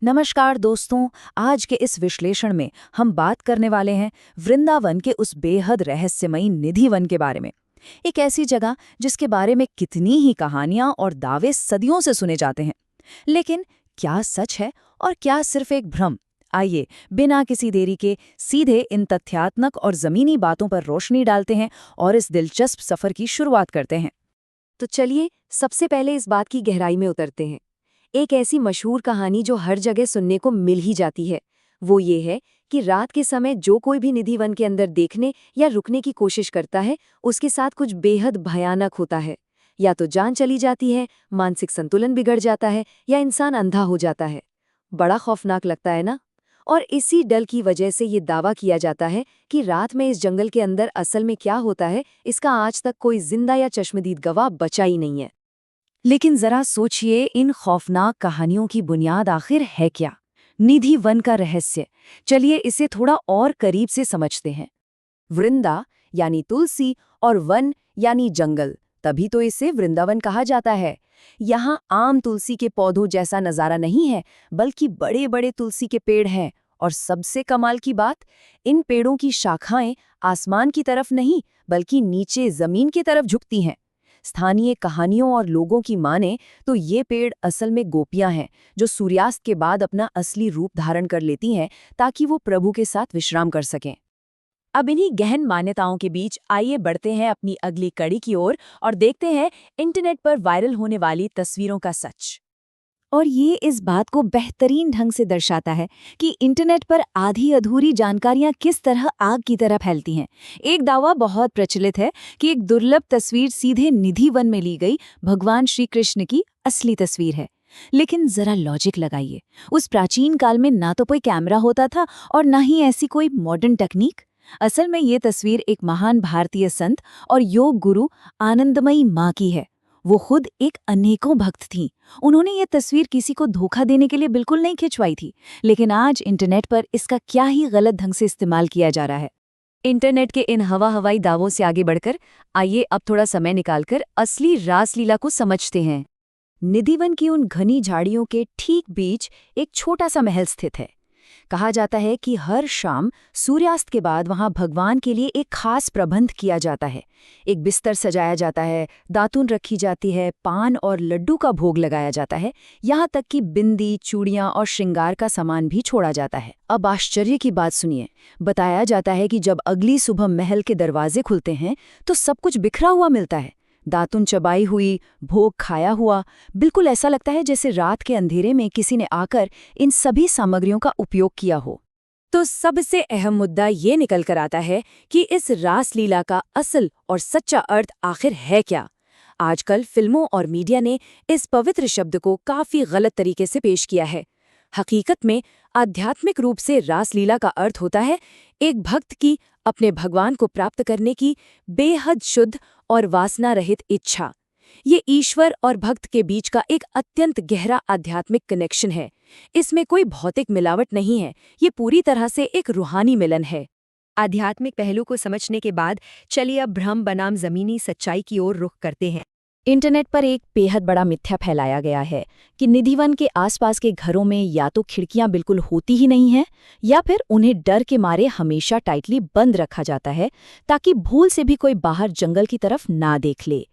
नमस्कार दोस्तों। आज के इस विश्लेषण में हम बात करने वाले हैं वृंदावन के उस बेहद रहस्यमयी निधि वन के बारे में। एक ऐसी जगह जिसके बारे में कितनी ही कहानियां और दावे सदियों से सुने जाते हैं, लेकिन क्या सच है और क्या सिर्फ एक भ्रम। आइए बिना किसी देरी के सीधे इन तथ्यात्मक और जमीनी बातों पर रोशनी डालते हैं और इस दिलचस्प सफर की शुरुआत करते हैं। तो चलिए सबसे पहले इस बात की गहराई में उतरते हैं। एक ऐसी मशहूर कहानी जो हर जगह सुनने को मिल ही जाती है, वो ये है कि रात के समय जो कोई भी निधि वन के अंदर देखने या रुकने की कोशिश करता है, उसके साथ कुछ बेहद भयानक होता है। या तो जान चली जाती है, मानसिक संतुलन बिगड़ जाता है या इंसान अंधा हो जाता है। बड़ा खौफनाक लगता है ना। और इसी डर की वजह से ये दावा किया जाता है कि रात में इस जंगल के अंदर असल में क्या होता है, इसका आज तक कोई जिंदा या चश्मदीद गवाह बचा ही नहीं है। लेकिन जरा सोचिए, इन खौफनाक कहानियों की बुनियाद आखिर है क्या? निधि वन का रहस्य। चलिए इसे थोड़ा और करीब से समझते हैं। वृंदा यानी तुलसी और वन यानी जंगल, तभी तो इसे वृंदावन कहा जाता है। यहाँ आम तुलसी के पौधों जैसा नज़ारा नहीं है, बल्कि बड़े बड़े तुलसी के पेड़ हैं। और सबसे कमाल की बात, इन पेड़ों की शाखाएं आसमान की तरफ नहीं, बल्कि नीचे जमीन की तरफ झुकती हैं। स्थानीय कहानियों और लोगों की माने तो ये पेड़ असल में गोपियां हैं, जो सूर्यास्त के बाद अपना असली रूप धारण कर लेती हैं ताकि वो प्रभु के साथ विश्राम कर सकें। अब इन्हीं गहन मान्यताओं के बीच आइए बढ़ते हैं अपनी अगली कड़ी की ओर और देखते हैं इंटरनेट पर वायरल होने वाली तस्वीरों का सच। और ये इस बात को बेहतरीन ढंग से दर्शाता है कि इंटरनेट पर आधी अधूरी जानकारियां किस तरह आग की तरह फैलती हैं। एक दावा बहुत प्रचलित है कि एक दुर्लभ तस्वीर सीधे निधि वन में ली गई भगवान श्री कृष्ण की असली तस्वीर है। लेकिन जरा लॉजिक लगाइए, उस प्राचीन काल में ना तो कोई कैमरा होता था और ना ही ऐसी कोई मॉडर्न टेक्निक। असल में ये तस्वीर एक महान भारतीय संत और योग गुरु आनंदमयी माँ की है। वो खुद एक अनेकों भक्त थीं। उन्होंने ये तस्वीर किसी को धोखा देने के लिए बिल्कुल नहीं खिंचवाई थी, लेकिन आज इंटरनेट पर इसका क्या ही गलत ढंग से इस्तेमाल किया जा रहा है। इंटरनेट के इन हवाई दावों से आगे बढ़कर आइए अब थोड़ा समय निकालकर असली रासलीला को समझते हैं। निधिवन की उन घनी झाड़ियों के ठीक बीच एक छोटा सा महल स्थित है। कहा जाता है कि हर शाम सूर्यास्त के बाद वहां भगवान के लिए एक खास प्रबंध किया जाता है। एक बिस्तर सजाया जाता है, दातून रखी जाती है, पान और लड्डू का भोग लगाया जाता है, यहाँ तक कि बिंदी, चूड़ियां और श्रृंगार का सामान भी छोड़ा जाता है। अब आश्चर्य की बात सुनिए। बताया जाता है कि जब अगली सुबह महल के दरवाजे खुलते हैं तो सब कुछ बिखरा हुआ मिलता है। दातुन चबाई हुई, भोग खाया हुआ, बिल्कुल ऐसा लगता है जैसे रात के अंधेरे में किसी ने आकर इन सभी सामग्रियों का उपयोग किया हो। तो सबसे अहम मुद्दा ये निकल कर आता है कि इस रासलीला का असल और सच्चा अर्थ आखिर है क्या। आजकल फिल्मों और मीडिया ने इस पवित्र शब्द को काफी गलत तरीके से पेश किया है। हकीकत में आध्यात्मिक रूप से रासलीला का अर्थ होता है एक भक्त की अपने भगवान को प्राप्त करने की बेहद शुद्ध और वासना रहित इच्छा। ये ईश्वर और भक्त के बीच का एक अत्यंत गहरा आध्यात्मिक कनेक्शन है। इसमें कोई भौतिक मिलावट नहीं है, ये पूरी तरह से एक रूहानी मिलन है। आध्यात्मिक पहलू को समझने के बाद चलिए अब भ्रम बनाम जमीनी सच्चाई की ओर रुख करते हैं। इंटरनेट पर एक बेहद बड़ा मिथ्या फैलाया गया है कि निधिवन के आसपास के घरों में या तो खिड़कियां बिल्कुल होती ही नहीं हैं, या फिर उन्हें डर के मारे हमेशा टाइटली बंद रखा जाता है ताकि भूल से भी कोई बाहर जंगल की तरफ ना देख ले।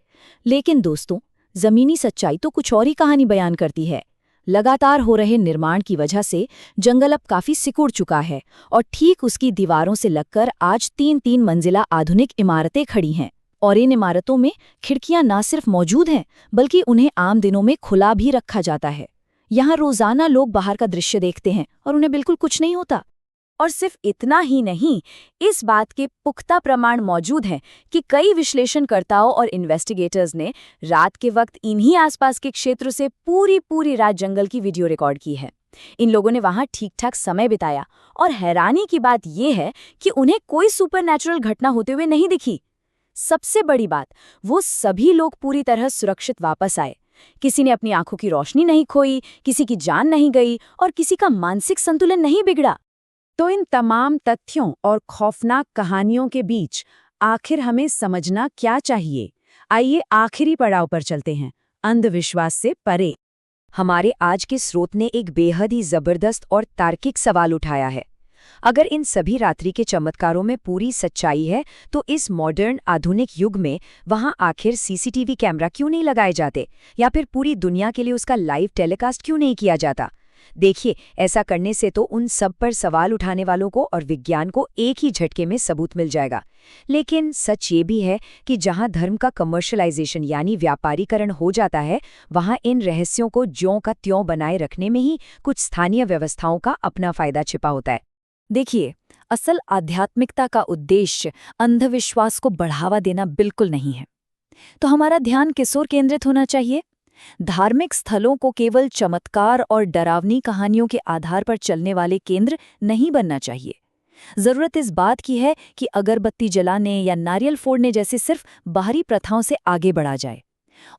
लेकिन दोस्तों, जमीनी सच्चाई तो कुछ और ही कहानी बयान करती है। लगातार हो रहे निर्माण की वजह से जंगल अब काफी सिकुड़ चुका है और ठीक उसकी दीवारों से लगकर आज 3-3 मंजिला आधुनिक इमारतें खड़ी हैं। और इन इमारतों में खिड़कियां ना सिर्फ मौजूद हैं, बल्कि उन्हें आम दिनों में खुला भी रखा जाता है। यहाँ रोजाना लोग बाहर का दृश्य देखते हैं और उन्हें बिल्कुल कुछ नहीं होता। और सिर्फ इतना ही नहीं, इस बात के पुख्ता प्रमाण मौजूद हैं कि कई विश्लेषणकर्ताओं और इन्वेस्टिगेटर्स ने रात के वक्त इन्हीं आसपास के क्षेत्र से पूरी रात जंगल की वीडियो रिकॉर्ड की है। इन लोगों ने वहां ठीक ठाक समय बिताया और हैरानी की बात यह है कि उन्हें कोई सुपरनैचुरल घटना होते हुए नहीं दिखी। सबसे बड़ी बात, वो सभी लोग पूरी तरह सुरक्षित वापस आए। किसी ने अपनी आंखों की रोशनी नहीं खोई, किसी की जान नहीं गई और किसी का मानसिक संतुलन नहीं बिगड़ा। तो इन तमाम तथ्यों और खौफनाक कहानियों के बीच आखिर हमें समझना क्या चाहिए? आइए आखिरी पड़ाव पर चलते हैं, अंधविश्वास से परे। हमारे आज के स्रोत ने एक बेहद ही जबरदस्त और तार्किक सवाल उठाया है। अगर इन सभी रात्रि के चमत्कारों में पूरी सच्चाई है, तो इस मॉडर्न आधुनिक युग में वहां आखिर सीसीटीवी कैमरा क्यों नहीं लगाए जाते, या फिर पूरी दुनिया के लिए उसका लाइव टेलीकास्ट क्यों नहीं किया जाता? देखिए, ऐसा करने से तो उन सब पर सवाल उठाने वालों को और विज्ञान को एक ही झटके में सबूत मिल जाएगा। लेकिन सच ये भी है कि जहां धर्म का कमर्शलाइजेशन यानी व्यापारीकरण हो जाता है, वहां इन रहस्यों को ज्यों का त्यों बनाए रखने में ही कुछ स्थानीय व्यवस्थाओं का अपना फायदा छिपा होता है। देखिए, असल आध्यात्मिकता का उद्देश्य अंधविश्वास को बढ़ावा देना बिल्कुल नहीं है। तो हमारा ध्यान किस ओर केंद्रित होना चाहिए? धार्मिक स्थलों को केवल चमत्कार और डरावनी कहानियों के आधार पर चलने वाले केंद्र नहीं बनना चाहिए। जरूरत इस बात की है कि अगरबत्ती जलाने या नारियल फोड़ने जैसे सिर्फ बाहरी प्रथाओं से आगे बढ़ा जाए।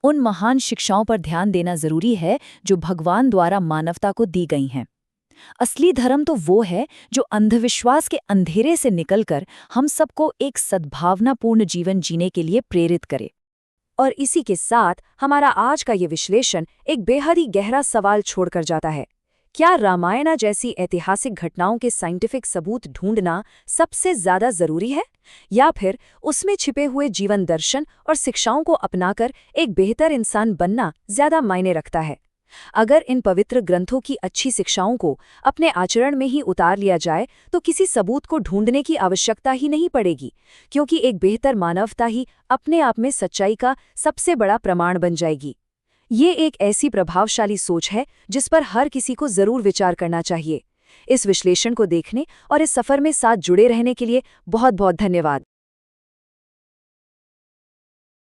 उन महान शिक्षाओं पर ध्यान देना जरूरी है जो भगवान द्वारा मानवता को दी गई हैं। असली धर्म तो वो है जो अंधविश्वास के अंधेरे से निकलकर हम सबको एक सद्भावनापूर्ण जीवन जीने के लिए प्रेरित करे। और इसी के साथ हमारा आज का ये विश्लेषण एक बेहद ही गहरा सवाल छोड़कर जाता है। क्या रामायण जैसी ऐतिहासिक घटनाओं के साइंटिफिक सबूत ढूंढना सबसे ज्यादा जरूरी है, या फिर उसमें छिपे हुए जीवन दर्शन और शिक्षाओं को अपनाकर एक बेहतर इंसान बनना ज्यादा मायने रखता है? अगर इन पवित्र ग्रंथों की अच्छी शिक्षाओं को अपने आचरण में ही उतार लिया जाए, तो किसी सबूत को ढूंढने की आवश्यकता ही नहीं पड़ेगी, क्योंकि एक बेहतर मानवता ही अपने आप में सच्चाई का सबसे बड़ा प्रमाण बन जाएगी। ये एक ऐसी प्रभावशाली सोच है जिस पर हर किसी को जरूर विचार करना चाहिए। इस विश्लेषण को देखने और इस सफर में साथ जुड़े रहने के लिए बहुत बहुत धन्यवाद।